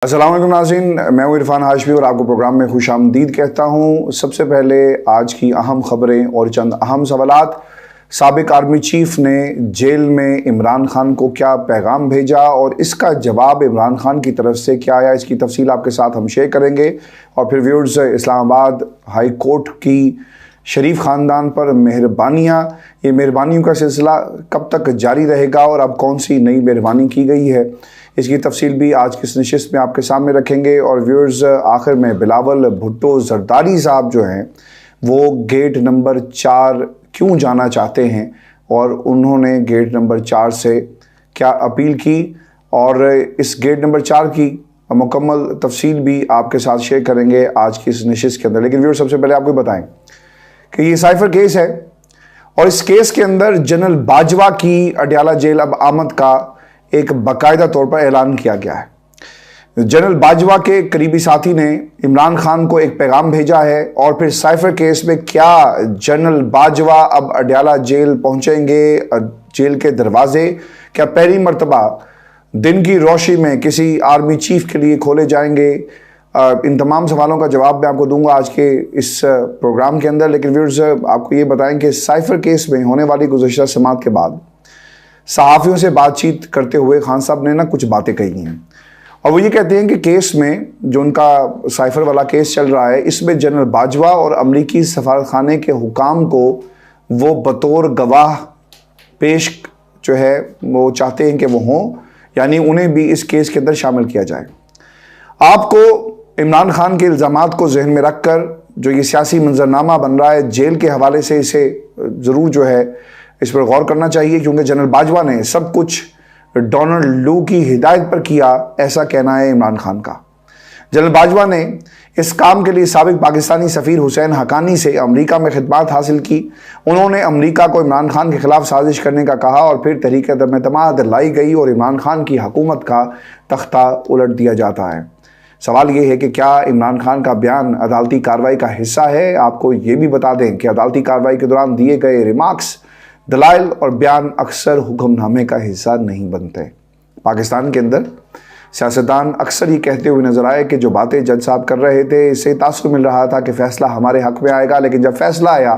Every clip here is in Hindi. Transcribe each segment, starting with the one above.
अस्सलाम वालेकुम नाज़रीन, मैं हूं इरफान हाशमी और आपको प्रोग्राम में खुशामदीद कहता हूं। सबसे पहले आज की अहम खबरें और चंद अहम सवालात। साबिक आर्मी चीफ ने जेल में इमरान खान को क्या पैगाम भेजा और इसका जवाब इमरान खान की तरफ से क्या आया, इसकी तफसील आपके साथ हम शेयर करेंगे। और फिर व्यूअर्स, इस्लामाबाद हाई कोर्ट की शरीफ ख़ानदान पर मेहरबानियाँ, ये मेहरबानियों का सिलसिला कब तक जारी रहेगा और अब कौन सी नई मेहरबानी की गई है, इसकी तफसील भी आज की इस नशिस्त में आपके सामने रखेंगे। और व्यूअर्स, आखिर में बिलावल भुट्टो जरदारी साहब जो हैं वो गेट नंबर 4 क्यों जाना चाहते हैं और उन्होंने गेट नंबर 4 से क्या अपील की और इस गेट नंबर 4 की मुकम्मल तफसील भी आपके साथ शेयर करेंगे आज की इस नशिस्त के अंदर। लेकिन व्यूअर्स, सबसे पहले आपको बताएं कि ये साइफर केस है और इस केस के अंदर जनरल बाजवा की अडयाला जेल अब आमद का एक बाकायदा तौर पर ऐलान किया गया है। जनरल बाजवा के करीबी साथी ने इमरान खान को एक पैगाम भेजा है और फिर साइफर केस में क्या जनरल बाजवा अब अडयाला जेल पहुंचेंगे, जेल के दरवाजे क्या पहली मर्तबा दिन की रोशनी में किसी आर्मी चीफ के लिए खोले जाएंगे, इन तमाम सवालों का जवाब मैं आपको दूंगा आज के इस प्रोग्राम के अंदर। लेकिन व्यूअर्स, आपको ये बताएं कि साइफर केस में होने वाली गुज़श्ता समाअत के बाद सहाफ़ियों से बातचीत करते हुए खान साहब ने कुछ बातें कही हैं और वो ये कहते हैं कि केस में जो उनका साइफर वाला केस चल रहा है, इसमें जनरल बाजवा और अमरीकी सफारतखाने के हुकाम को वो बतौर गवाह पेश जो है वो चाहते हैं कि वो हों, यानी उन्हें भी इस केस के अंदर शामिल किया जाए। आपको इमरान खान के इल्ज़ामात को जहन में रख कर जो ये सियासी मंजरनामा बन रहा है, जेल के हवाले से इसे ज़रूर जो है इस पर गौर करना चाहिए, क्योंकि जनरल बाजवा ने सब कुछ डोनाल्ड लू की हिदायत पर किया, ऐसा कहना है इमरान खान का। जनरल बाजवा ने इस काम के लिए साबिक पाकिस्तानी सफ़ीर हुसैन हकानी से अमेरिका में खिदमत हासिल की। उन्होंने अमेरिका को इमरान खान के खिलाफ साजिश करने का कहा और फिर तहरीक दम-ए-एतमाद लाई गई और इमरान खान की हुकूमत का तख्ता उलट दिया जाता है। सवाल ये है कि क्या इमरान खान का बयान अदालती कार्रवाई का हिस्सा है। आपको ये भी बता दें कि अदालती कार्रवाई के दौरान दिए गए रिमार्क्स, दलाइल और बयान अक्सर हुक्मनामे का हिस्सा नहीं बनते। पाकिस्तान के अंदर सियासतदान अक्सर ये कहते हुए नजर आए कि जो बातें जज साहब कर रहे थे, इससे तासुर मिल रहा था कि फ़ैसला हमारे हक़ में आएगा, लेकिन जब फ़ैसला आया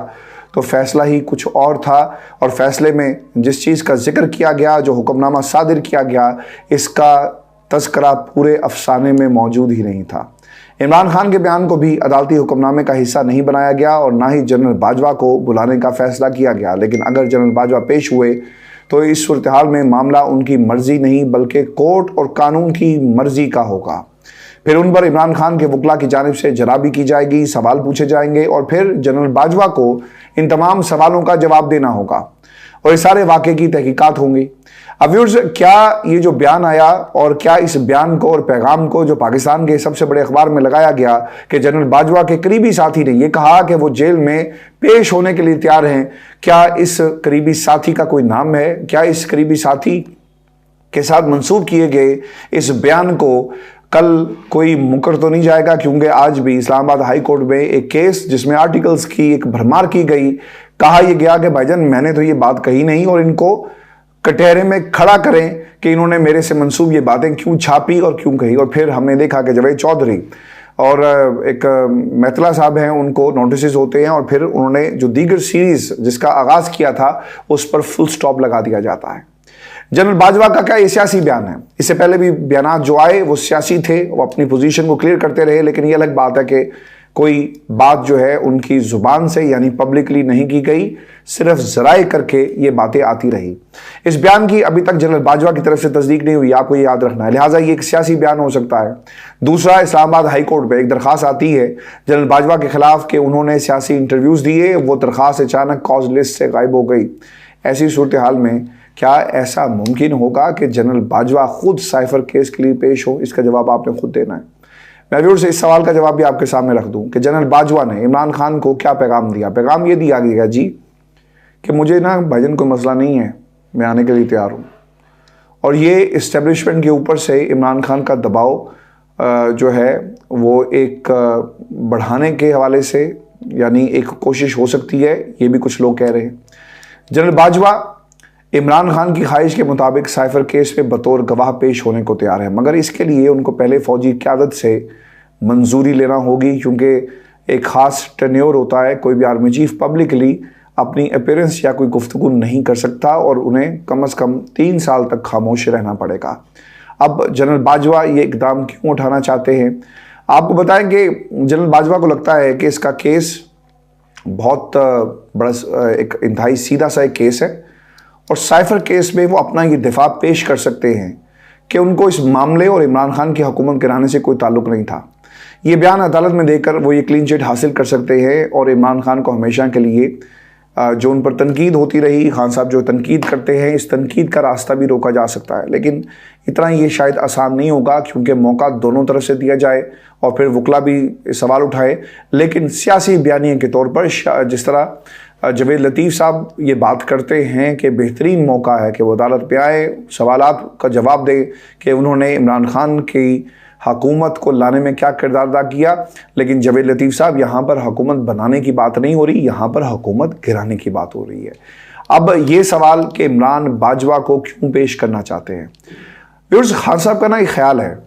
तो फ़ैसला ही कुछ और था और फ़ैसले में जिस चीज़ का जिक्र किया गया, जो हुक्मनामा सादिर किया गया, इसका तज़किरा पूरे अफसाने में मौजूद ही नहीं था। इमरान खान के बयान को भी अदालती हुक्मनामे का हिस्सा नहीं बनाया गया और ना ही जनरल बाजवा को बुलाने का फैसला किया गया। लेकिन अगर जनरल बाजवा पेश हुए तो इस सूरत हाल में मामला उनकी मर्जी नहीं बल्कि कोर्ट और कानून की मर्जी का होगा। फिर उन पर इमरान खान के वकला की जानिब से जराबी की जाएगी, सवाल पूछे जाएंगे और फिर जनरल बाजवा को इन तमाम सवालों का जवाब देना होगा और इस सारे वाक़े की तहकीकात होंगी। अब व्यूअर्स, क्या ये जो बयान आया और क्या इस बयान को और पैगाम को जो पाकिस्तान के सबसे बड़े अखबार में लगाया गया कि जनरल बाजवा के करीबी साथी ने ये कहा कि वो जेल में पेश होने के लिए तैयार हैं, क्या इस करीबी साथी का कोई नाम है? क्या इस करीबी साथी के साथ मंसूब किए गए इस बयान को कल कोई मुकर तो नहीं जाएगा? क्योंकि आज भी इस्लामाबाद हाई कोर्ट में एक केस जिसमें आर्टिकल्स की एक भरमार की गई, कहा यह गया कि भाईजान मैंने तो ये बात कही नहीं और इनको कटहरे में खड़ा करें कि इन्होंने मेरे से मंसूब ये बातें क्यों छापी और क्यों कही। और फिर हमने देखा कि जावेद चौधरी और एक मैतला साहब हैं, उनको नोटिस होते हैं और फिर उन्होंने जो दीगर सीरीज़ जिसका आगाज़ किया था उस पर फुल स्टॉप लगा दिया जाता है। जनरल बाजवा का क्या ये सियासी बयान है? इससे पहले भी बयान जो आए वो सियासी थे, वो अपनी पोजीशन को क्लियर करते रहे, लेकिन ये अलग बात है कि कोई बात जो है उनकी ज़ुबान से यानी पब्लिकली नहीं की गई, सिर्फ ज़राए करके ये बातें आती रही। इस बयान की अभी तक जनरल बाजवा की तरफ से तस्दीक नहीं हुई, आपको ये याद रखना है, लिहाजा ये एक सियासी बयान हो सकता है। दूसरा, इस्लामाबाद हाई कोर्ट में एक दरख्वास्त आती है जनरल बाजवा के खिलाफ कि उन्होंने सियासी इंटरव्यूज़ दिए, वो दरख्वास्त अचानक कॉज लिस्ट से गायब हो गई। ऐसी सूरत हाल में क्या ऐसा मुमकिन होगा कि जनरल बाजवा खुद साइफर केस के लिए पेश हो? इसका जवाब आपने खुद देना है। मैं व्यूअर्स से इस सवाल का जवाब भी आपके सामने रख दूं कि जनरल बाजवा ने इमरान खान को क्या पैगाम दिया। पैगाम ये दिया गया जी कि मुझे भाईजान कोई मसला नहीं है, मैं आने के लिए तैयार हूँ। और ये इस्टेब्लिशमेंट के ऊपर से इमरान खान का दबाव जो है वो एक बढ़ाने के हवाले से यानी एक कोशिश हो सकती है, ये भी कुछ लोग कह रहे हैं। जनरल बाजवा इमरान खान की ख्वाहिश के मुताबिक साइफर केस में बतौर गवाह पेश होने को तैयार है, मगर इसके लिए उनको पहले फौजी क़यादत से मंजूरी लेना होगी, क्योंकि एक ख़ास टेन्योर होता है। कोई भी आर्मी चीफ पब्लिकली अपनी अपीयरेंस या कोई गुफ्तगू नहीं कर सकता और उन्हें कम से कम 3 साल तक खामोश रहना पड़ेगा। अब जनरल बाजवा ये इकदाम क्यों उठाना चाहते हैं? आपको बताएं कि जनरल बाजवा को लगता है कि इसका केस बहुत बड़ा एक इंतहाई सीधा सा एक केस है और साइफर केस में वो अपना ये दिफा पेश कर सकते हैं कि उनको इस मामले और इमरान खान की हुकूमत गिराने से कोई ताल्लुक नहीं था। ये बयान अदालत में देकर वो ये क्लीन चिट हासिल कर सकते हैं और इमरान खान को हमेशा के लिए जो उन पर तनकीद होती रही, खान साहब जो तनकीद करते हैं, इस तनकीद का रास्ता भी रोका जा सकता है। लेकिन इतना ये शायद आसान नहीं होगा, क्योंकि मौका दोनों तरफ से दिया जाए और फिर वकला भी सवाल उठाए। लेकिन सियासी बयानिया के तौर पर जिस तरह जवेद लतीफ़ साहब ये बात करते हैं कि बेहतरीन मौका है कि वो अदालत पे आए, सवालात का जवाब दे कि उन्होंने इमरान खान की हुकूमत को लाने में क्या किरदार अदा किया। लेकिन जवेद लतीफ़ साहब यहाँ पर हुकूमत बनाने की बात नहीं हो रही, यहाँ पर हुकूमत गिराने की बात हो रही है। अब ये सवाल कि इमरान बाजवा को क्यों पेश करना चाहते हैं, व्यूअर्स, खान साहब का ना एक ख्याल है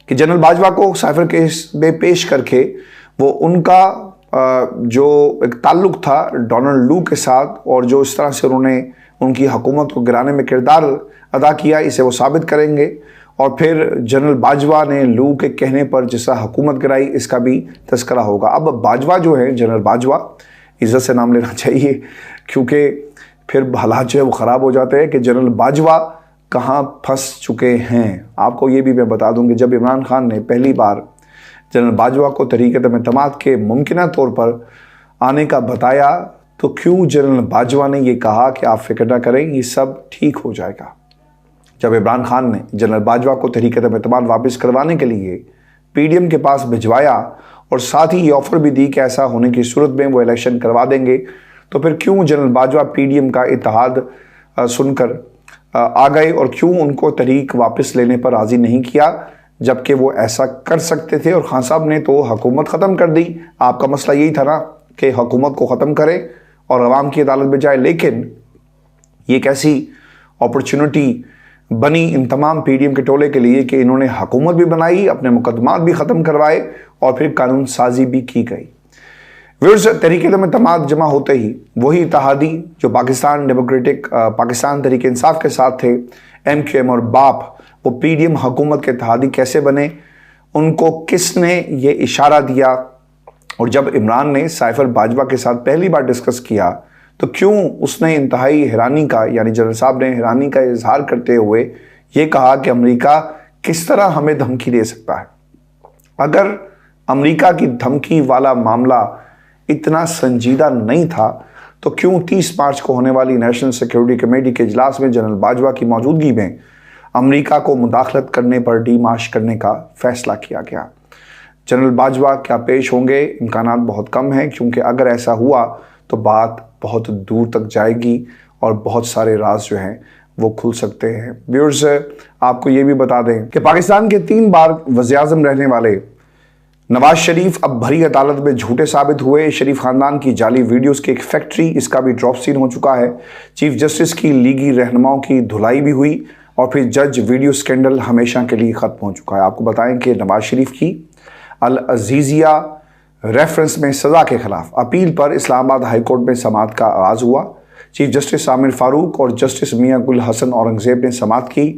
कि जनरल बाजवा को साइफर केस में पेश करके वो उनका जो एक ताल्लुक था डोनाल्ड लू के साथ और जो इस तरह से उन्होंने उनकी हुकूमत को गिराने में किरदार अदा किया, इसे वो साबित करेंगे। और फिर जनरल बाजवा ने लू के कहने पर जिस हुकूमत गिराई, इसका भी तस्करा होगा। अब बाजवा जो है, जनरल बाजवा, इज़्ज़त से नाम लेना चाहिए, क्योंकि फिर हालात जो है वो ख़राब हो जाते हैं कि जनरल बाजवा कहाँ फंस चुके हैं। आपको ये भी मैं बता दूं कि जब इमरान खान ने पहली बार जनरल बाजवा को तहरीक-ए-एतमाद के मुमकिना तौर पर आने का बताया, तो क्यों जनरल बाजवा ने ये कहा कि आप फिक्र ना करें, ये सब ठीक हो जाएगा। जब इमरान खान ने जनरल बाजवा को तहरीक-ए-एतमाद वापस करवाने के लिए पीडीएम के पास भिजवाया और साथ ही ये ऑफ़र भी दी कि ऐसा होने की सूरत में वो इलेक्शन करवा देंगे, तो फिर क्यों जनरल बाजवा पीडीएम का इत्तेहाद सुनकर आ गए और क्यों उनको तहरीक वापस लेने पर राज़ी नहीं किया, जबकि वो ऐसा कर सकते थे। और खान साहब ने तो हुकूमत ख़त्म कर दी। आपका मसला यही था ना कि हुकूमत को ख़त्म करें और अवाम की अदालत में जाए, लेकिन ये कैसी अपॉर्चुनिटी बनी इन तमाम पीडीएम के टोले के लिए कि इन्होंने हुकूमत भी बनाई, अपने मुकदमात भी ख़त्म करवाए और फिर कानून साजी भी की गई। व्यूअर्स, तहरीक-ए-एतमाद जमा होते ही वही इत्तेहादी जो पाकिस्तान डेमोक्रेटिक पाकिस्तान तहरीक-ए-इंसाफ के साथ थे, MQM और बाप, वो पीडीएम हुकूमत के इत्तेहादी कैसे बने, उनको किसने ये इशारा दिया। और जब इमरान ने साइफर बाजवा के साथ पहली बार डिस्कस किया, तो क्यों उसने इंतहाई हैरानी का, यानी जनरल साहब ने हैरानी का इजहार करते हुए ये कहा कि अमेरिका किस तरह हमें धमकी दे सकता है। अगर अमेरिका की धमकी वाला मामला इतना संजीदा नहीं था, तो क्यों 30 मार्च को होने वाली नेशनल सिक्योरिटी कमेटी के इजलास में जनरल बाजवा की मौजूदगी में अमेरिका को मुदाखलत करने पर डीमार्श करने का फैसला किया गया। जनरल बाजवा क्या पेश होंगे, इम्कानात बहुत कम हैं, क्योंकि अगर ऐसा हुआ तो बात बहुत दूर तक जाएगी और बहुत सारे राज जो हैं वो खुल सकते हैं। व्यूअर्स, आपको ये भी बता दें कि पाकिस्तान के 3 बार वज़ीर-ए-आज़म रहने वाले नवाज शरीफ अब भरी अदालत में झूठे साबित हुए। शरीफ खानदान की जाली वीडियोस की एक फैक्ट्री, इसका भी ड्रॉप सीन हो चुका है। चीफ जस्टिस की लीगी रहनुमाओं की धुलाई भी हुई और फिर जज वीडियो स्कैंडल हमेशा के लिए ख़त्म हो चुका है। आपको बताएं कि नवाज शरीफ की अल अजीज़िया रेफरेंस में सज़ा के खिलाफ अपील पर इस्लामाबाद हाई कोर्ट में समाअत का आगाज़ हुआ। चीफ जस्टिस आमिर फारूक और जस्टिस मियां गुल हसन औरंगज़ेब ने समाअत की।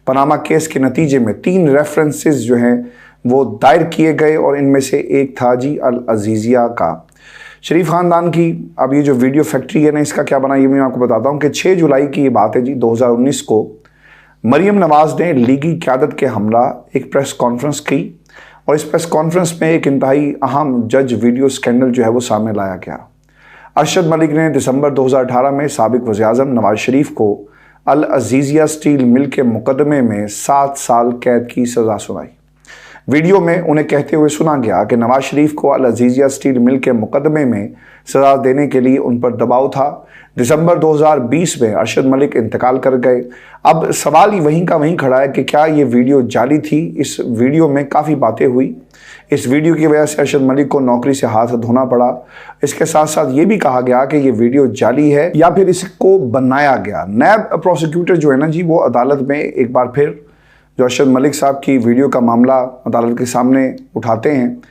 पनामा केस के नतीजे में 3 रेफरेंसेस जो हैं वो दायर किए गए और इनमें से एक था जी अल अजीज़िया का। शरीफ खानदान की अब ये जो वीडियो फैक्ट्री है ना, इसका क्या बना ये मैं आपको बताता हूँ कि 6 जुलाई की ये बात है जी 2019 को मरियम नवाज ने लीगी क़यादत के हमरा एक प्रेस कॉन्फ्रेंस की और इस प्रेस कॉन्फ्रेंस में एक इंतहाई अहम जज वीडियो स्कैंडल जो है वो सामने लाया गया। अरशद मलिक ने दिसंबर 2018 में साबिक वज़ीर-ए-आज़म नवाज शरीफ को अल अजीज़िया स्टील मिल के मुकदमे में 7 साल कैद की सज़ा सुनाई। वीडियो में उन्हें कहते हुए सुना गया कि नवाज शरीफ को अल अजीजिया स्टील मिल के मुकदमे में सजा देने के लिए उन पर दबाव था। दिसंबर 2020 में अरशद मलिक इंतकाल कर गए। अब सवाल ही वहीं का वहीं खड़ा है कि क्या ये वीडियो जाली थी। इस वीडियो में काफ़ी बातें हुई। इस वीडियो की वजह से अरशद मलिक को नौकरी से हाथ धोना पड़ा। इसके साथ साथ ये भी कहा गया कि ये वीडियो जाली है या फिर इसको बनाया गया। नैब प्रोसिक्यूटर जो है ना जी, वो अदालत में एक बार फिर जो अरशद मलिक साहब की वीडियो का मामला अदालत के सामने उठाते हैं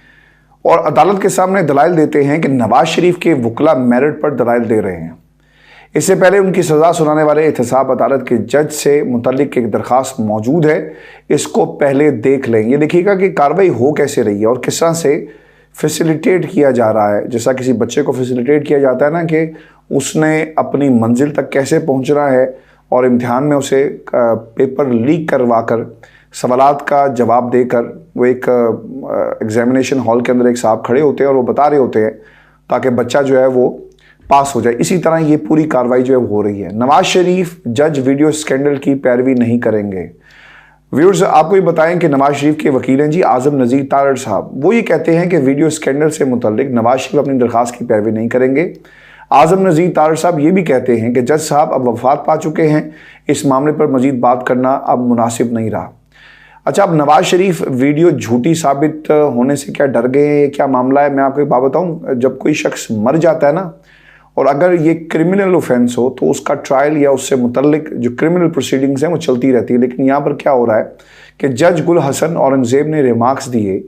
और अदालत के सामने दलाइल देते हैं कि नवाज शरीफ के वकला मेरिट पर दलाइल दे रहे हैं। इससे पहले उनकी सज़ा सुनाने वाले एहतसाब अदालत के जज से मुतल्लिक एक दरख्वास्त मौजूद है, इसको पहले देख लें। ये देखिएगा कि कार्रवाई हो कैसे रही है और किस तरह से फैसिलिटेट किया जा रहा है। जैसा किसी बच्चे को फैसिलिटेट किया जाता है ना कि उसने अपनी मंजिल तक कैसे पहुंचना है और इम्तिहान में उसे पेपर लीक करवा कर सवालात का जवाब देकर वो एक एग्जामिनेशन हॉल के अंदर एक साहब खड़े होते हैं और वो बता रहे होते हैं ताकि बच्चा जो है वो पास हो जाए। इसी तरह ये पूरी कार्रवाई जो है हो रही है। नवाज शरीफ जज वीडियो स्कैंडल की पैरवी नहीं करेंगे। व्यूअर्स, आपको ये बताएं कि नवाज शरीफ के वकील हैं जी आजम नज़ीर तारड़ साहब। वो ये कहते हैं कि वीडियो स्कैंडल से मुतल्लिक नवाज शरीफ अपनी दरख्वास्त की पैरवी नहीं करेंगे। आजम नज़ीर तारड़ साहब ये भी कहते हैं कि जज साहब अब वफात पा चुके हैं, इस मामले पर मजीद बात करना अब मुनासिब नहीं रहा। अच्छा, अब नवाज शरीफ वीडियो झूठी साबित होने से क्या डर गए हैं, क्या मामला है? मैं आपको एक बात बताऊं, जब कोई शख्स मर जाता है ना और अगर ये क्रिमिनल ऑफेंस हो तो उसका ट्रायल या उससे मुतल्लिक जो क्रिमिनल प्रोसीडिंग्स हैं वो चलती रहती है। लेकिन यहाँ पर क्या हो रहा है कि जज गुल हसन औरंगजेब ने रिमार्क्स दिए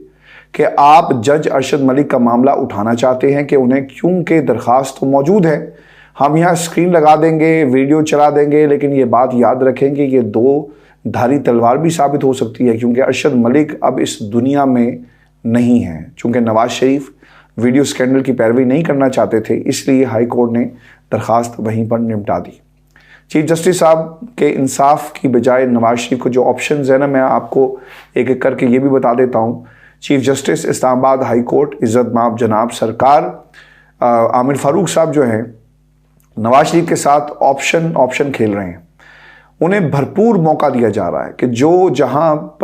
कि आप जज अरशद मलिक का मामला उठाना चाहते हैं कि उन्हें क्योंकि दरख्वास्त तो मौजूद है, हम यहाँ स्क्रीन लगा देंगे, वीडियो चला देंगे, लेकिन ये बात याद रखें कि ये दो धारी तलवार भी साबित हो सकती है क्योंकि अरशद मलिक अब इस दुनिया में नहीं है। चूँकि नवाज शरीफ वीडियो स्कैंडल की पैरवी नहीं करना चाहते थे, इसलिए हाई कोर्ट ने दरख्वास्त वहीं पर निपटा दी। चीफ जस्टिस साहब के इंसाफ की बजाय नवाज शरीफ को जो ऑप्शंस है ना, मैं आपको एक एक करके ये भी बता देता हूँ। Chief justice Islamabad high court इज़्ज़त माब जनाब सरकार आमिर फारूक साहब जो हैं नवाज शरीफ के साथ ऑप्शन खेल रहे हैं। उन्हें भरपूर मौका दिया जा रहा है कि जो जहाँ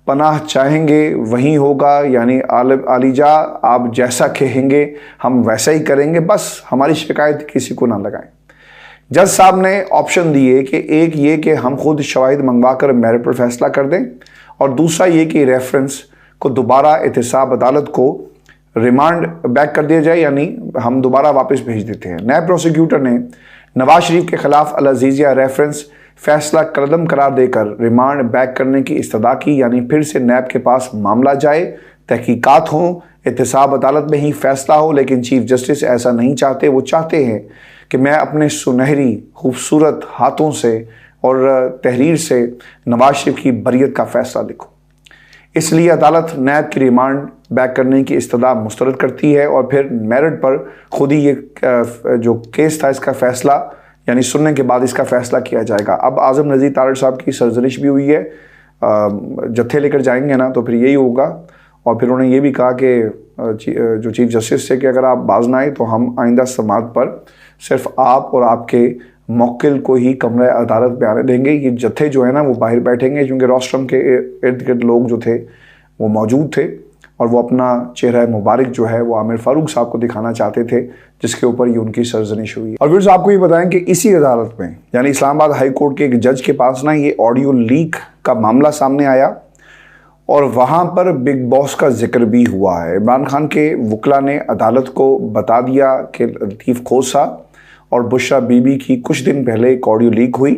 पनाह चाहेंगे वहीं होगा, यानी आलिजा आप जैसा कहेंगे हम वैसा ही करेंगे, बस हमारी शिकायत किसी को ना लगाएं। जज साहब ने ऑप्शन दिए कि एक ये कि हम खुद शवाहिद मंगवा कर मेरिट पर फैसला कर दें और दूसरा ये कि रेफरेंस को दोबारा एहतसाब अदालत को रिमांड बैक कर दिया जाए, यानी हम दोबारा वापस भेज देते हैं। नए प्रोसिक्यूटर ने नवाज शरीफ के खिलाफ अल अजीजिया रेफरेंस फैसला कदम करार देकर रिमांड बैक करने की इस्तदा की, यानी फिर से नैब के पास मामला जाए, तहकीकात हों, एहतसाब अदालत में ही फैसला हो। लेकिन चीफ जस्टिस ऐसा नहीं चाहते। वो चाहते हैं कि मैं अपने सुनहरी खूबसूरत हाथों से और तहरीर से नवाज शरीफ की बरियत का फैसला लिखूं। इसलिए अदालत नैब की रिमांड बैक करने की इस्तदा मुस्तरद करती है और फिर मेरिट पर खुद ही ये जो केस था इसका फैसला यानी सुनने के बाद इसका फैसला किया जाएगा। अब आजम नज़ीर तारड़ साहब की सरजरिश भी हुई है, जत्थे लेकर जाएंगे ना तो फिर यही होगा। और फिर उन्होंने ये भी कहा कि जो चीफ जस्टिस से कि अगर आप बाज ना आए तो हम आइंदा समात पर सिर्फ आप और आपके मौकिल को ही कमरे अदालत में आने देंगे। ये जत्थे जो है ना वो बाहर बैठेंगे क्योंकि रोस्टरम के इर्द गिर्द लोग जो थे वो मौजूद थे और वो अपना चेहरा मुबारक जो है वो आमिर फारूक साहब को दिखाना चाहते थे, जिसके ऊपर ये उनकी सरजनिश हुई। और फिर आपको ये बताएं कि इसी अदालत में यानी इस्लामाबाद हाई कोर्ट के एक जज के पास ना ये ऑडियो लीक का मामला सामने आया और वहाँ पर बिग बॉस का जिक्र भी हुआ है। इमरान खान के वकला ने अदालत को बता दिया कि लतीफ़ खोसा और बुशरा बीबी की कुछ दिन पहले एक ऑडियो लीक हुई।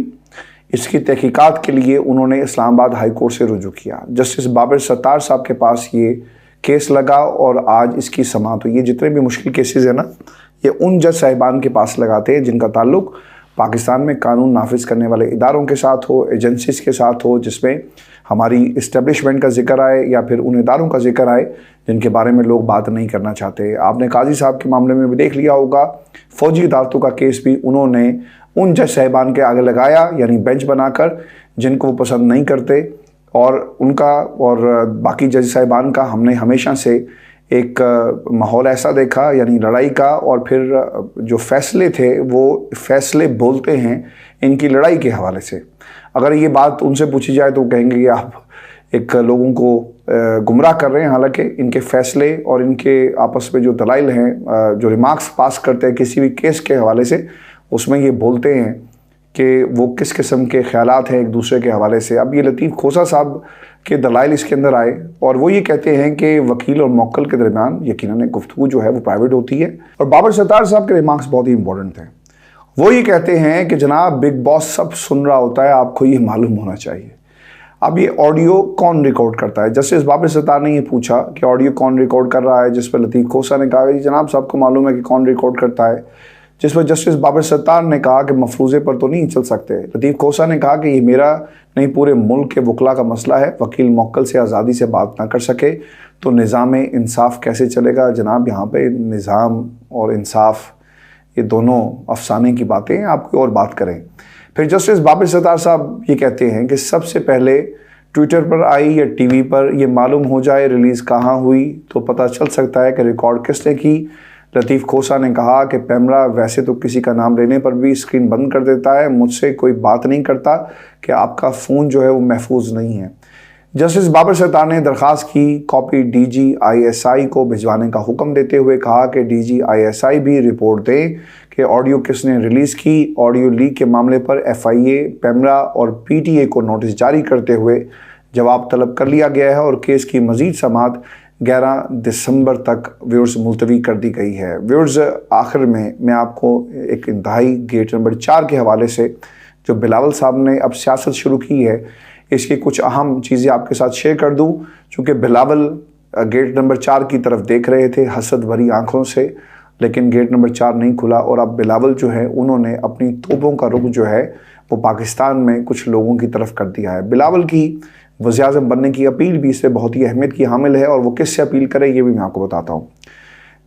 इसकी तहकीकात के लिए उन्होंने इस्लामाबाद हाई कोर्ट से रुजू किया। जस्टिस बाबर सत्तार साहब के पास ये केस लगा और आज इसकी समाअत हुई। ये जितने भी मुश्किल केसेस हैं ना ये उन जज साहिबान के पास लगाते हैं जिनका ताल्लुक पाकिस्तान में कानून नाफिज करने वाले इदारों के साथ हो, एजेंसीज के साथ हो, जिसमें हमारी इस्टेब्लिशमेंट का जिक्र आए या फिर उन इदारों का जिक्र आए जिनके बारे में लोग बात नहीं करना चाहते। आपने काजी साहब के मामले में भी देख लिया होगा, फ़ौजी अदालतों का केस भी उन्होंने उन जज साहिबान के आगे लगाया यानी बेंच बनाकर जिनको वो पसंद नहीं करते और उनका और बाकी जज साहिबान का हमने हमेशा से एक माहौल ऐसा देखा यानी लड़ाई का। और फिर जो फैसले थे वो फैसले बोलते हैं इनकी लड़ाई के हवाले से। अगर ये बात उनसे पूछी जाए तो कहेंगे कि आप एक लोगों को गुमराह कर रहे हैं। हालांकि इनके फैसले और इनके आपस में जो दलाइल हैं, जो रिमार्क्स पास करते हैं किसी भी केस के हवाले से, उसमें ये बोलते हैं कि वो किस किस्म के ख्यालात हैं एक दूसरे के हवाले से। अब ये लतीफ़ खोसा साहब के दलाइल इसके अंदर आए और वो ये कहते हैं कि वकील और मौक्कल के दरमियान यकीनन गुफ्तगू जो है वो प्राइवेट होती है। और बाबर सत्तार साहब के रिमार्क्स बहुत ही इंपॉर्टेंट थे। वो ये कहते हैं कि जनाब बिग बॉस सब सुन रहा होता है, आपको ये मालूम होना चाहिए। अब ये ऑडियो कौन रिकॉर्ड करता है? जस्टिस बाबर सत्तार ने ये पूछा कि ऑडियो कौन रिकॉर्ड कर रहा है, जिस पर लतीफ़ खोसा ने कहा कि जनाब सबको मालूम है कि कौन रिकॉर्ड करता है। जिस पर जस्टिस बाबर सत्तार ने कहा कि मफरूज़े पर तो नहीं चल सकते। लतीफ़ खोसा ने कहा कि ये मेरा नहीं पूरे मुल्क के वकला का मसला है, वकील मौक्कल से आज़ादी से बात ना कर सके तो निज़ाम इंसाफ कैसे चलेगा? जनाब यहाँ पे निज़ाम और इंसाफ ये दोनों अफसाने की बातें हैं, आप कोई और बात करें। फिर जस्टिस बाबर सत्तार साहब ये कहते हैं कि सबसे पहले ट्विटर पर आई या टीवी पर ये मालूम हो जाए रिलीज़ कहाँ हुई तो पता चल सकता है कि रिकॉर्ड किसने की। लतीफ़ खोसा ने कहा कि पैमरा वैसे तो किसी का नाम लेने पर भी स्क्रीन बंद कर देता है, मुझसे कोई बात नहीं करता कि आपका फ़ोन जो है वो महफूज नहीं है। जस्टिस बाबर सत्तार ने दरख्वास्त की कॉपी DGISI को भिजवाने का हुक्म देते हुए कहा कि DGISI भी रिपोर्ट दें कि ऑडियो किसने रिलीज़ की। ऑडियो लीक के मामले पर FIA, पैमरा और PTA को नोटिस जारी करते हुए जवाब तलब कर लिया गया है और केस की मज़ीद समाअत 11 दिसंबर तक व्यूअर्स मुलतवी कर दी गई है। व्यूअर्स, आखिर में मैं आपको एक इंतहाई गेट नंबर 4 के हवाले से जो बिलावल साहब ने अब सियासत शुरू की है इसकी कुछ अहम चीज़ें आपके साथ शेयर कर दूं। चूँकि बिलावल गेट नंबर 4 की तरफ देख रहे थे हसद भरी आंखों से, लेकिन गेट नंबर 4 नहीं खुला और अब बिलावल जो है उन्होंने अपनी तोपों का रुख जो है वो पाकिस्तान में कुछ लोगों की तरफ कर दिया है। बिलावल की वज़ीर-ए-आज़म बनने की अपील भी इससे बहुत ही अहमियत की हामिल है और वो किससे अपील करे ये भी मैं आपको बताता हूँ।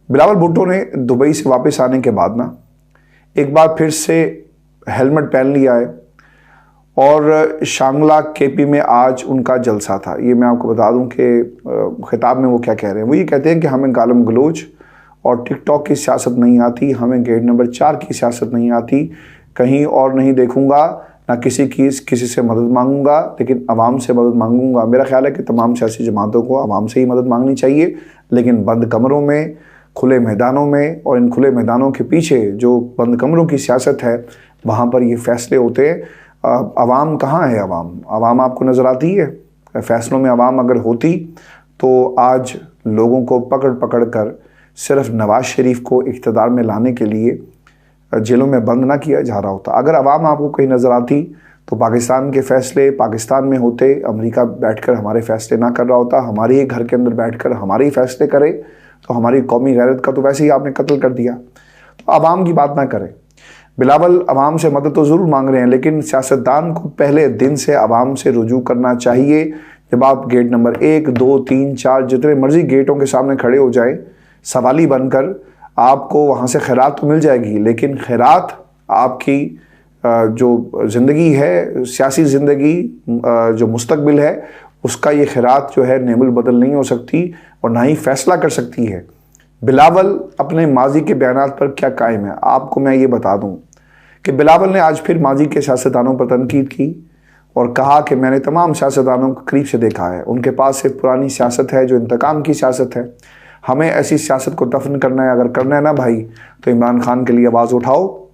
बिलावल भुट्टो ने दुबई से वापस आने के बाद ना एक बार फिर से हेलमेट पहन लिया है और शांगला KP में आज उनका जलसा था। ये मैं आपको बता दूं कि खिताब में वो क्या कह रहे हैं। वो ये कहते हैं कि हमें गालम गलोच और टिकटॉक की सियासत नहीं आती, हमें गेट नंबर 4 की सियासत नहीं आती, कहीं और नहीं देखूंगा, ना किसी से मदद मांगूंगा, लेकिन आवाम से मदद मांगूंगा। मेरा ख्याल है कि तमाम सियासी जमातों को आवाम से ही मदद मांगनी चाहिए, लेकिन बंद कमरों में, खुले मैदानों में, और इन खुले मैदानों के पीछे जो बंद कमरों की सियासत है वहाँ पर ये फैसले होते हैं। आवाम कहाँ है? आवाम आपको नज़र आती है? फैसलों में आवाम अगर होती तो आज लोगों को पकड़ पकड़ कर सिर्फ नवाज शरीफ को इक़्तिदार में लाने के लिए जेलों में बंद ना किया जा रहा होता। अगर आवाम आपको कहीं नज़र आती तो पाकिस्तान के फ़ैसले पाकिस्तान में होते, अमेरिका बैठकर हमारे फ़ैसले ना कर रहा होता, हमारे ही घर के अंदर बैठकर हमारे ही फ़ैसले करे, तो हमारी कौमी गैरत का तो वैसे ही आपने कत्ल कर दिया। तो आवाम की बात ना करें। बिलावल आवाम से मदद तो ज़रूर मांग रहे हैं, लेकिन सियासतदान को पहले दिन से आवाम से रुजू करना चाहिए। जब आप गेट नंबर 1, 2, 3, 4 जितने मर्जी गेटों के सामने खड़े हो जाएं सवाली बनकर, आपको वहाँ से खैरात तो मिल जाएगी, लेकिन खैरात आपकी जो ज़िंदगी है, सियासी ज़िंदगी, जो मुस्तकबिल है, उसका ये खैरात जो है नेमुल बदल नहीं हो सकती और ना ही फैसला कर सकती है। बिलावल अपने माजी के बयानात पर क्या कायम है? आपको मैं ये बता दूं कि बिलावल ने आज फिर माजी के सियासतदानों पर तनकीद की और कहा कि मैंने तमाम सियासतदानों को करीब से देखा है, उनके पास सिर्फ पुरानी सियासत है जो इंतकाम की सियासत है। हमें ऐसी सियासत को दफन करना है। अगर करना है ना भाई तो इमरान खान के लिए आवाज़ उठाओ।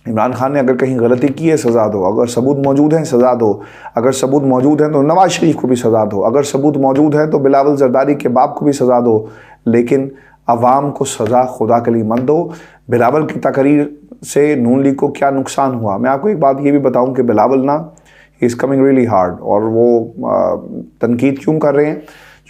इमरान खान ने अगर कहीं गलती की है सज़ा दो, अगर सबूत मौजूद हैं सज़ा दो, अगर सबूत मौजूद हैं तो नवाज शरीफ को भी सज़ा दो, अगर सबूत मौजूद है तो बिलावल जरदारी के बाप को भी सज़ा दो, लेकिन अवाम को सज़ा खुदा के लिए मत दो। बिलावल की तकरीर से नून लीग को क्या नुकसान हुआ? मैं आपको एक बात ये भी बताऊं कि बिलावल ना इज़ कमिंग रियली हार्ड, और वो तनकीद क्यों कर रहे हैं?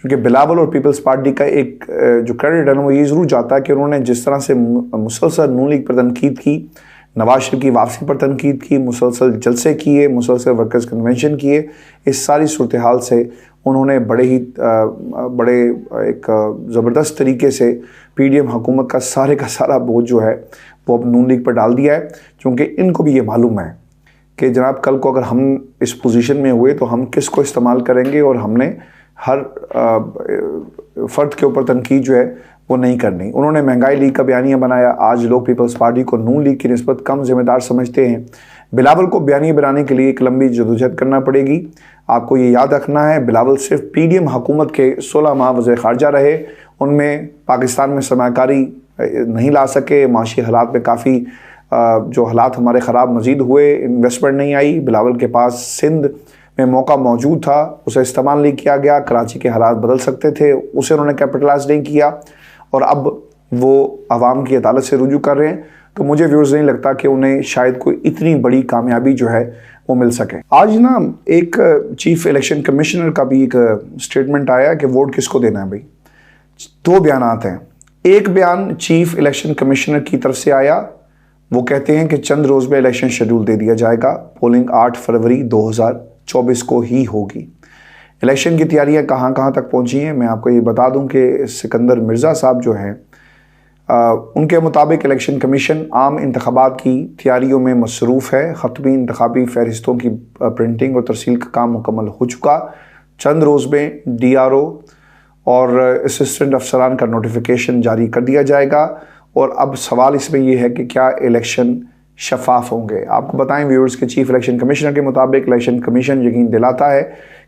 क्योंकि बिलावल और पीपल्स पार्टी का एक जो क्रेडिट है ना वो ये ज़रूर जाता है कि उन्होंने जिस तरह से मुसलसल नून लीग पर तनकीद की, नवाज शरीफ की वापसी पर तनकीद की, मुसलसल जलसे किए, मुसलसल वर्कर्स कन्वेंशन किए, इस सारी सूरत हाल से उन्होंने बड़े एक ज़बरदस्त तरीके से PDM हुकूमत का सारा बोझ जो है वो अब नून लीग पर डाल दिया है। क्योंकि इनको भी ये मालूम है कि जनाब कल को अगर हम इस पोजीशन में हुए तो हम किसको इस्तेमाल करेंगे, और हमने हर फ़र्द के ऊपर तनकीद जो है वो नहीं करनी। उन्होंने महंगाई लीग का बयानिया बनाया। आज लोग पीपल्स पार्टी को नून लीग की निस्बत कम जिम्मेदार समझते हैं। बिलावल को बयानिया बनाने के लिए एक लंबी जदोजहद करना पड़ेगी। आपको ये याद रखना है, बिलावल सिर्फ PDM हुकूमत के 16 माह वज़ीर ख़ारजा रहे, उनमें पाकिस्तान में सरमाकारी नहीं ला सके। माशी हालात में काफ़ी जो हालात हमारे ख़राब मज़ीद हुए, इन्वेस्टमेंट नहीं आई। बिलावल के पास सिंध में मौका मौजूद था, उसे इस्तेमाल नहीं किया गया। कराची के हालात बदल सकते थे, उसे उन्होंने कैपिटलाइज नहीं किया और अब वो अवाम की अदालत से रुजू कर रहे हैं। तो मुझे व्यूअर्स नहीं लगता कि उन्हें शायद कोई इतनी बड़ी कामयाबी जो है वो मिल सके। आज ना एक चीफ इलेक्शन कमिश्नर का भी एक स्टेटमेंट आया कि वोट किसको देना है। भाई 2 बयानात हैं। एक बयान चीफ इलेक्शन कमिश्नर की तरफ से आया, वो कहते हैं कि चंद रोज़ में इलेक्शन शेड्यूल दे दिया जाएगा, पोलिंग 8 फरवरी 2024 को ही होगी। इलेक्शन की तैयारियां कहाँ कहाँ तक पहुँची हैं, मैं आपको ये बता दूं कि सिकंदर मिर्ज़ा साहब जो हैं उनके मुताबिक इलेक्शन कमीशन आम इंतखाबात की तैयारियों में मसरूफ़ है। ख़त्मी इंतखाबी फ़हरिस्तों की प्रिंटिंग और तरसील का काम मुकम्मल हो चुका। चंद रोज़ में DRO और असिस्टेंट अफसरान का नोटिफिकेशन जारी कर दिया जाएगा। और अब सवाल इसमें यह है कि क्या इलेक्शन शफाफ होंगे। आपको बताएं व्यूअर्स के चीफ इलेक्शन कमिश्नर के मुताबिक इलेक्शन कमीशन यकीन दिलाता है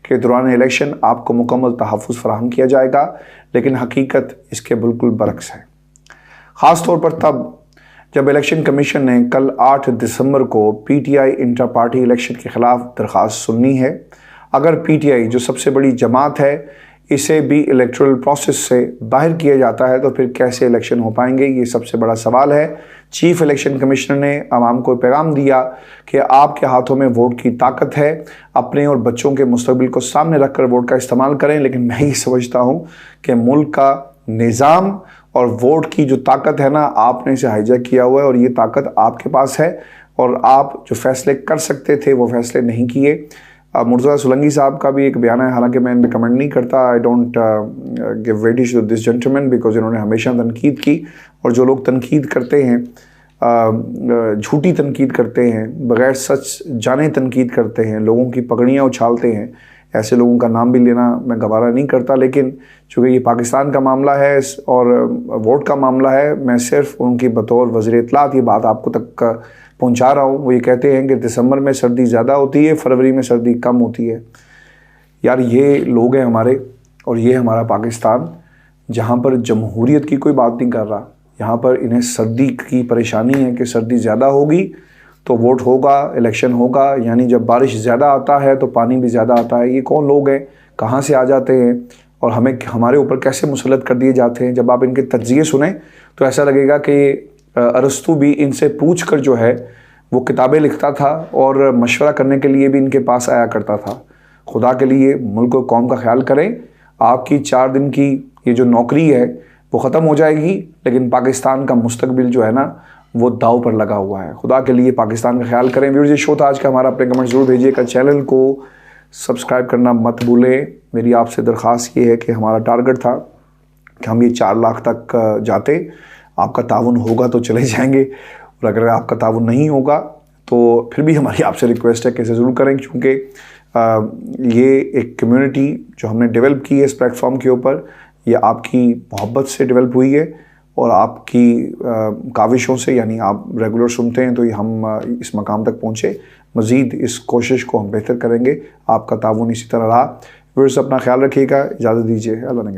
कि दौरान इलेक्शन आपको मुकम्मल तहफ़्फ़ुज़ फराहम किया जाएगा, लेकिन हकीकत इसके बिल्कुल बरक्स है। ख़ास तौर पर तब जब इलेक्शन कमीशन ने कल 8 दिसंबर को PTI इंटर पार्टी इलेक्शन के ख़िलाफ़ दरख्वास्त सुननी है। अगर PTI जो सबसे बड़ी जमात है इसे भी इलेक्टोरल प्रोसेस से बाहर किया जाता है तो फिर कैसे इलेक्शन हो पाएंगे, ये सबसे बड़ा सवाल है। चीफ इलेक्शन कमिश्नर ने आवाम को पैगाम दिया कि आपके हाथों में वोट की ताकत है, अपने और बच्चों के मुस्तकबिल को सामने रखकर वोट का इस्तेमाल करें। लेकिन मैं ये समझता हूँ कि मुल्क का निज़ाम और वोट की जो ताकत है ना, आपने इसे हाईजैक किया हुआ है और ये ताकत आपके पास है और आप जो फैसले कर सकते थे वो फैसले नहीं किए। मुर्तज़ा सुलंगी साहब का भी एक बयान है, हालांकि मैं इन पर कमेंट नहीं करता। I don't give weightage to this gentleman because इन्होंने हमेशा तनकीद की और जो लोग तनकीद करते हैं, झूठी तनकीद करते हैं, बग़ैर सच जाने तनकीद करते हैं, लोगों की पगड़ियाँ उछालते हैं, ऐसे लोगों का नाम भी लेना मैं गवारा नहीं करता। लेकिन चूँकि ये पाकिस्तान का मामला है और वोट का मामला है, मैं सिर्फ उनकी बतौर वज़ीर इत्तलात ये बात आपको तक पहुंचा रहा हूँ। वो ये कहते हैं कि दिसंबर में सर्दी ज़्यादा होती है, फरवरी में सर्दी कम होती है। यार ये लोग हैं हमारे और ये हमारा पाकिस्तान जहाँ पर जमहूरियत की कोई बात नहीं कर रहा। यहाँ पर इन्हें सर्दी की परेशानी है कि सर्दी ज़्यादा होगी तो वोट होगा, इलेक्शन होगा, यानी जब बारिश ज़्यादा आता है तो पानी भी ज़्यादा आता है। ये कौन लोग हैं, कहाँ से आ जाते हैं और हमारे ऊपर कैसे मुसल्लत कर दिए जाते हैं। जब आप इनके तज्ज़िये सुने तो ऐसा लगेगा कि अरस्तू भी इनसे पूछ कर जो है वो किताबें लिखता था और मशवरा करने के लिए भी इनके पास आया करता था। खुदा के लिए मुल्क और कौम का ख्याल करें। आपकी 4 दिन की ये जो नौकरी है वो ख़त्म हो जाएगी, लेकिन पाकिस्तान का मुस्तकबिल जो है ना वो दाव पर लगा हुआ है। खुदा के लिए पाकिस्तान का ख्याल करें। व्यूअर्स, ये शो था आज का हमारा, अपने कमेंट ज़रूर भेजिएगा। चैनल को सब्सक्राइब करना मत भूलें। मेरी आपसे दरख्वास्त ये है कि हमारा टारगेट था कि हम ये 4 लाख तक जाते। आपका ताउन होगा तो चले जाएंगे और अगर आपका ताउन नहीं होगा तो फिर भी हमारी आपसे रिक्वेस्ट है कि इसे ज़रूर करें, क्योंकि ये एक कम्युनिटी जो हमने डेवलप की है इस प्लेटफॉर्म के ऊपर, ये आपकी मोहब्बत से डेवलप हुई है और आपकी काविशों से, यानी आप रेगुलर सुनते हैं तो ये हम इस मकाम तक पहुँचे। मज़ीद इस कोशिश को हम बेहतर करेंगे। आपका ताउन इसी तरह रहा। व्यूअर्स, अपना ख्याल रखिएगा, इजाज़त दीजिए। अल्लाह ने